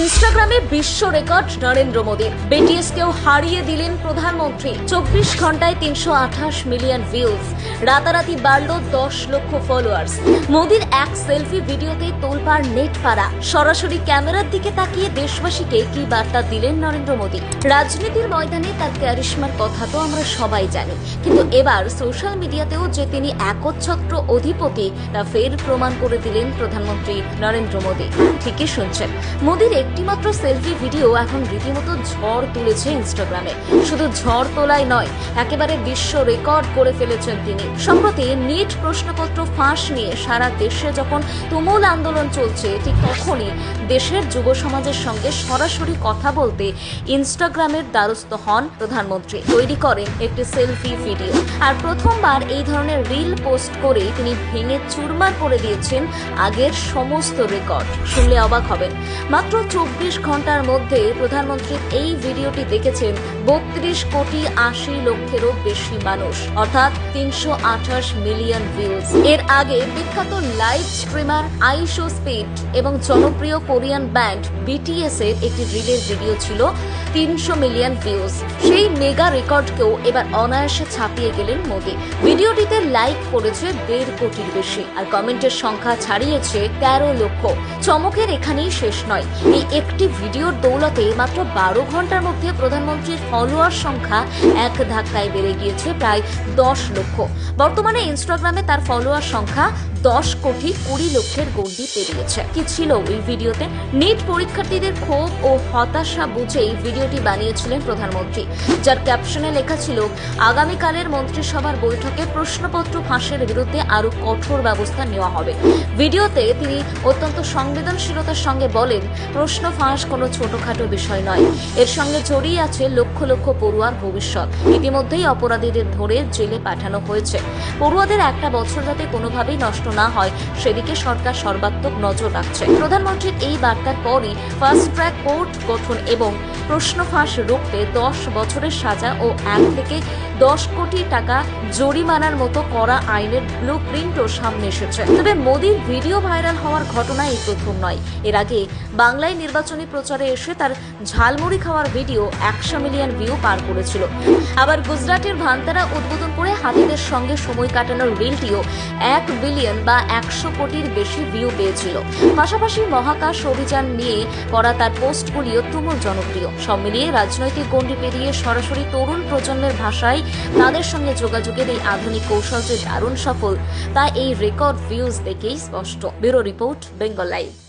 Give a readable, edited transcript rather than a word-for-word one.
ইনস্টাগ্রামে বিশ্ব রেকর্ড নরেন্দ্র মোদীর। বিটিএসকেও হারিয়ে দিলেন প্রধানমন্ত্রী। 24 ঘন্টায় 328 মিলিয়ন ভিউজ, রাতারাতি বাড়ল 10 লক্ষ ফলোয়ার্স। মোদীর এক সেলফি ভিডিওতে তোলপাড় নেট পাড়া। সরাসরি ক্যামেরার দিকে তাকিয়ে দেশবাসীকে কি বার্তা দিলেন নরেন্দ্র মোদী। রাজনীতির ময়দানে তার ক্যারিশমার কথা তো আমরা সবাই জানি, কিন্তু এবার সোশ্যাল মিডিয়াতেও যে তিনি একচ্ছত্র অধিপতি তা ফের প্রমাণ করে দিলেন প্রধানমন্ত্রী নরেন্দ্র মোদী। ঠিকই শুনছেন, মোদীর একটিমাত্র সেলফি ভিডিও এখন রীতিমতো ঝড় তুলেছে ইনস্টাগ্রামে। শুধু ঝড় তোলাই নয়, একেবারে বিশ্ব রেকর্ড করে ফেলেছেন তিনি। সম্প্রতি নিট প্রশ্নপত্র ফাঁস নিয়ে সারা দেশে যখন তুমুল আন্দোলন চলছে, ঠিক তখনই দেশের যুব সমাজের সঙ্গে সরাসরি কথা বলতে ইনস্টাগ্রামের দ্বারস্থ হন প্রধানমন্ত্রী। তৈরি করেন একটি সেলফি ভিডিও, আর প্রথমবার এই ধরনের রিল পোস্ট করে তিনি ভেঙে চুরমার করে দিয়েছেন আগের সমস্ত রেকর্ড। শুনলে অবাক হবেন, মাত্র 24 ঘন্টার মধ্যে প্রধানমন্ত্রীর এই ভিডিওটি দেখেছেন 32 কোটি 80 লক্ষেরও বেশি মানুষ, অর্থাৎ 328 মিলিয়ন ভিউজ। এর আগে বিখ্যাত লাইভ স্ট্রিমার আইশো স্পিড এবং জনপ্রিয় কোরিয়ান ব্যান্ড বিটিএস এর একটি রিলের ভিডিও ছিল 300 মিলিয়ন ভিউজ। সেই মেগা রেকর্ডকেও এবার অনায়াসে ছাপিয়ে গেলেন মোদী। ভিডিওটিতে লাইক পড়েছে 1.5 কোটির বেশি, আর কমেন্টের সংখ্যা ছাড়িয়েছে 13 লক্ষ। চমকের এখানেই শেষ নয়, এই একটি ভিডিওর দৌলতে মাত্র 12 ঘন্টার মধ্যে প্রধানমন্ত্রীর ফলোয়ার সংখ্যা এক ধাক্কায় বেড়ে গিয়েছে প্রায় 10 লক্ষ। বর্তমানে ইনস্টাগ্রামে তার ফলোয়ার সংখ্যা 10 কোটি 20 লক্ষের গণ্ডি পেরিয়েছে। কি ছিল ওই ভিডিওতে? নিট পরীক্ষার্থীদের ক্ষোভ ও হতাশা বুঝেই ভিডিওটি বানিয়েছিলেন প্রধানমন্ত্রী, যার ক্যাপশনে লেখা ছিল, আগামীকালের মন্ত্রিসভার বৈঠকে প্রশ্নপত্র ফাঁসের বিরুদ্ধে আরো কঠোর ব্যবস্থা নেওয়া হবে। ভিডিওতে তিনি অত্যন্ত সংবেদনশীলতার সঙ্গে বলেন, প্রশ্ন ফাঁস কোনো ছোটখাটো বিষয় নয়, এর সঙ্গে জড়িয়ে আছে লক্ষ লক্ষ পড়ুয়ার ভবিষ্যৎ। ইতিমধ্যেই অপরাধীদের ধরে জেলে পাঠানো হয়েছে। পড়ুয়াদের একটা বছর যাতে কোনোভাবেই নষ্ট না হয় সেদিকে সরকার সর্বাত্মক নজর রাখছে। প্রধানমন্ত্রীর এই বার্তার পরই ফাস্ট ট্র্যাক কোর্ট গঠন এবং প্রশ্ন ফাঁস রুখতে 10 বছরের সাজা ও 1 থেকে 10 কোটি টাকা জরিমানার মতো কড়া আইনের ব্লু প্রিন্টও সামনে এসেছে। তবে মোদীর ভিডিও ভাইরাল হওয়ার ঘটনা এই প্রথম নয়। এর আগে বাংলায় নির্বাচনী প্রচারে এসে তার ঝালমুড়ি খাওয়ার ভিডিও 100 মিলিয়ন ভিউ পার করেছিল। আবার গুজরাটের ভান্তারা উদ্বোধন করে হাতিদের সঙ্গে সময় কাটানোর রিলটিও 1 বিলিয়ন বা 100 কোটির বেশি ভিউ পেয়েছিল। পাশাপাশি মহাকাশ অভিযান নিয়ে করা তার পোস্টগুলিও তুমুল জনপ্রিয়। সব মিলিয়ে রাজনৈতিক গণ্ডি পেরিয়ে সরাসরি তরুণ প্রজন্মের ভাষায় তাদের সঙ্গে যোগাযোগের এই আধুনিক কৌশল যে দারুণ সফল, তা এই রেকর্ড ভিউজ দেখেই স্পষ্ট। Bureau report, Bengal live.